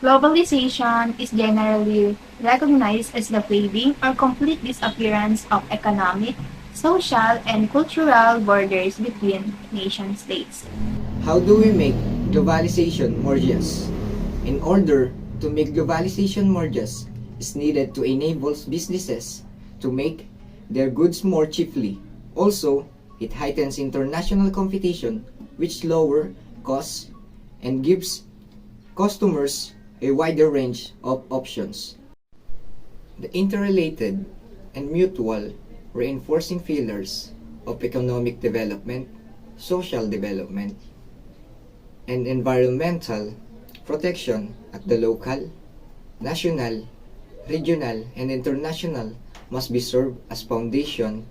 Globalization is generally recognized as the fading or complete disappearance of economic, social, and cultural borders between nation-states. How do we make globalization more just? In order to make globalization more just, is needed to enable businesses to make their goods more cheaply. Also, it heightens international competition, which lower costs and gives customers a wider range of options. The interrelated and mutual reinforcing pillars of economic development, social development, and environmental protection at the local, national, regional, and international must be served as foundation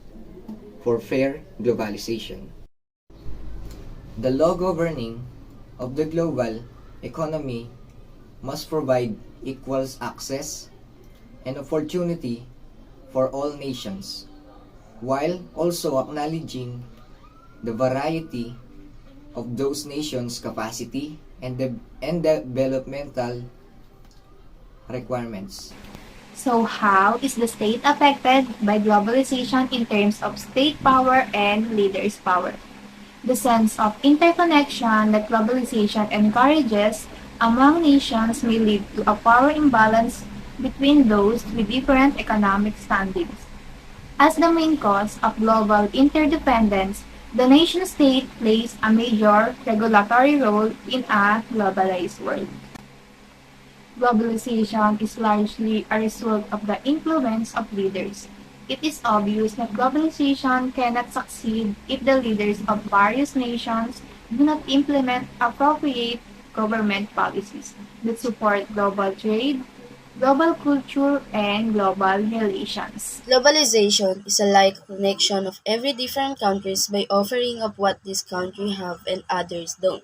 for fair globalization. The law governing of the global economy must provide equal access and opportunity for all nations, while also acknowledging the variety of those nations' capacity and developmental requirements. So how is the state affected by globalization in terms of state power and leaders' power? The sense of interconnection that globalization encourages among nations may lead to a power imbalance between those with different economic standings. As the main cause of global interdependence, the nation-state plays a major regulatory role in a globalized world. Globalization is largely a result of the influence of leaders. It is obvious that globalization cannot succeed if the leaders of various nations do not implement appropriate government policies that support global trade, global culture, and global relations. Globalization is a like connection of every different countries by offering up what this country have and others don't,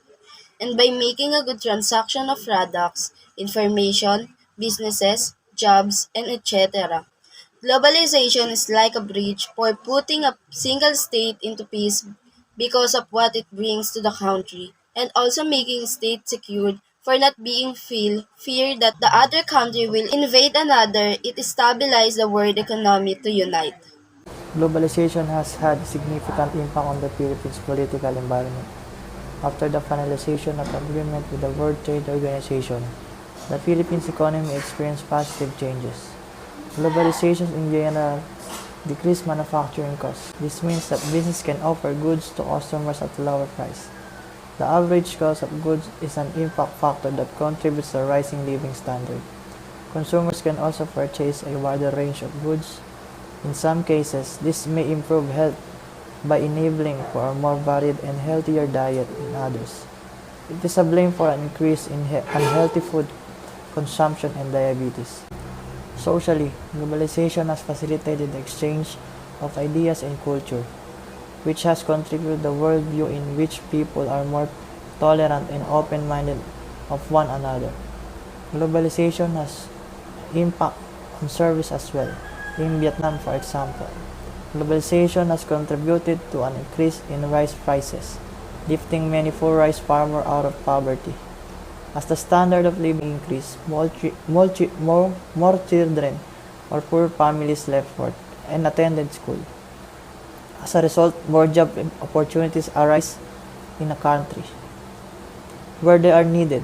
and by making a good transaction of products, information, businesses, jobs, and etc. Globalization is like a bridge for putting a single state into peace because of what it brings to the country, and also making state secured for not being fear that the other country will invade another. It stabilizes the world economy to unite. Globalization has had a significant impact on the Philippines' political environment. After the finalization of agreement with the World Trade Organization, the Philippines economy experienced positive changes. Globalization in general decreased manufacturing costs. This means that business can offer goods to customers at a lower price. The average cost of goods is an impact factor that contributes to rising living standard. Consumers can also purchase a wider range of goods. In some cases, this may improve health by enabling for a more varied and healthier diet in others. It is a blame for an increase in unhealthy food consumption and diabetes. Socially, globalization has facilitated the exchange of ideas and culture, which has contributed to the worldview in which people are more tolerant and open-minded of one another. Globalization has impact on service as well. In Vietnam, for example, globalization has contributed to an increase in rice prices, lifting many poor rice farmers out of poverty. As the standard of living increased, more children or poor families left work and attended school. As a result, more job opportunities arise in a country where they are needed,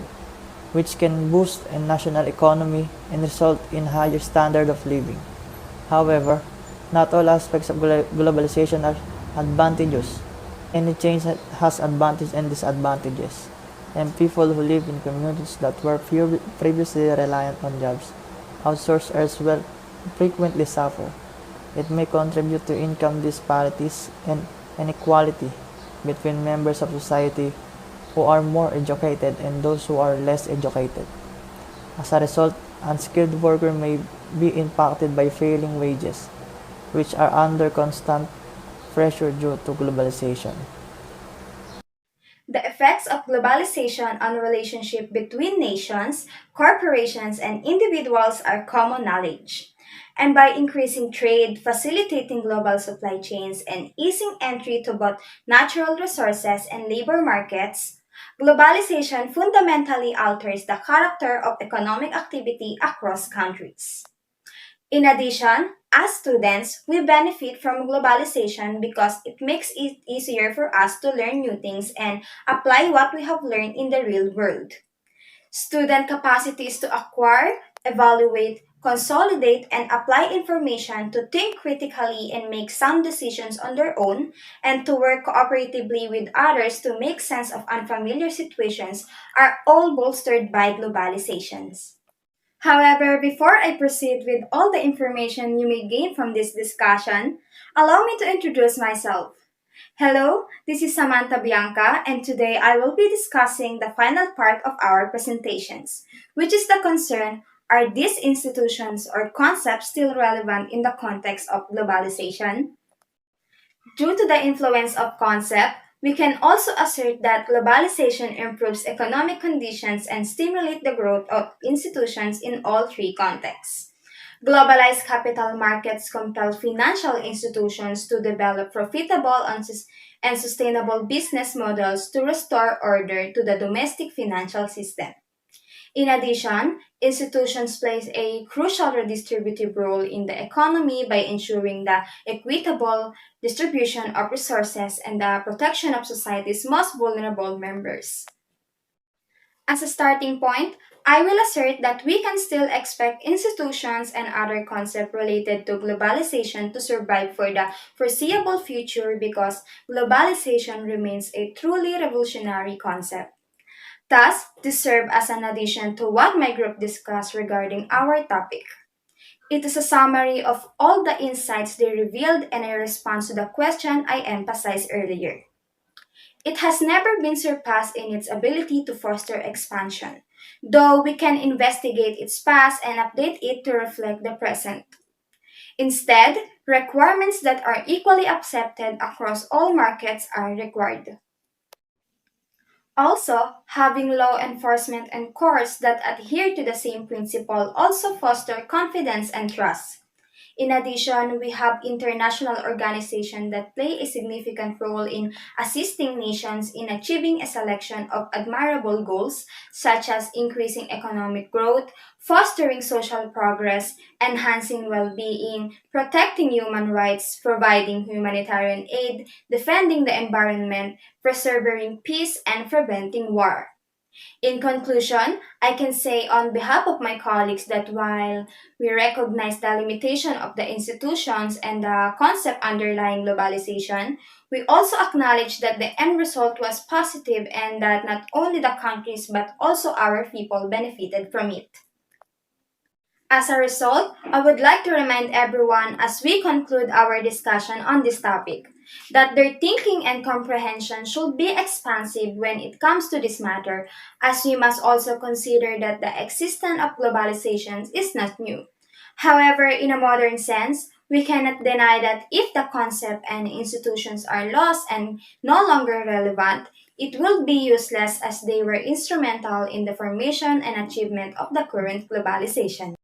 which can boost a national economy and result in higher standard of living. However, not all aspects of globalization are advantageous. Any change has advantages and disadvantages, and people who live in communities that were previously reliant on jobs outsourced elsewhere frequently suffer. It may contribute to income disparities and inequality between members of society who are more educated and those who are less educated. As a result, unskilled workers may be impacted by failing wages, which are under constant pressure due to globalization. The effects of globalization on relationship between nations, corporations, and individuals are common knowledge. And by increasing trade, facilitating global supply chains, and easing entry to both natural resources and labor markets, Globalization fundamentally alters the character of economic activity across countries. In addition, as students, we benefit from globalization because it makes it easier for us to learn new things and apply what we have learned in the real world. Student capacities to acquire, evaluate, consolidate, and apply information to think critically and make sound decisions on their own, and to work cooperatively with others to make sense of unfamiliar situations are all bolstered by globalizations. However, before I proceed with all the information you may gain from this discussion, allow me to introduce myself. Hello, this is Samantha Bianca, and today I will be discussing the final part of our presentations, which is the concern: are these institutions or concepts still relevant in the context of globalization? Due to the influence of concept, we can also assert that globalization improves economic conditions and stimulates the growth of institutions in all three contexts. Globalized capital markets compel financial institutions to develop profitable and sustainable business models to restore order to the domestic financial system. In addition, institutions play a crucial redistributive role in the economy by ensuring the equitable distribution of resources and the protection of society's most vulnerable members. As a starting point, I will assert that we can still expect institutions and other concepts related to globalization to survive for the foreseeable future because globalization remains a truly revolutionary concept. Thus, this serves as an addition to what my group discussed regarding our topic. It is a summary of all the insights they revealed and a response to the question I emphasized earlier. It has never been surpassed in its ability to foster expansion, though we can investigate its past and update it to reflect the present. Instead, requirements that are equally accepted across all markets are required. Also, having law enforcement and courts that adhere to the same principle also foster confidence and trust. In addition, we have international organizations that play a significant role in assisting nations in achieving a selection of admirable goals, such as increasing economic growth, fostering social progress, enhancing well being, protecting human rights, providing humanitarian aid, defending the environment, preserving peace, and preventing war. In conclusion, I can say on behalf of my colleagues that while we recognize the limitation of the institutions and the concept underlying globalization, we also acknowledge that the end result was positive and that not only the countries but also our people benefited from it. As a result, I would like to remind everyone as we conclude our discussion on this topic that their thinking and comprehension should be expansive when it comes to this matter, as we must also consider that the existence of globalization is not new. However, in a modern sense, we cannot deny that if the concept and institutions are lost and no longer relevant, it will be useless as they were instrumental in the formation and achievement of the current globalization.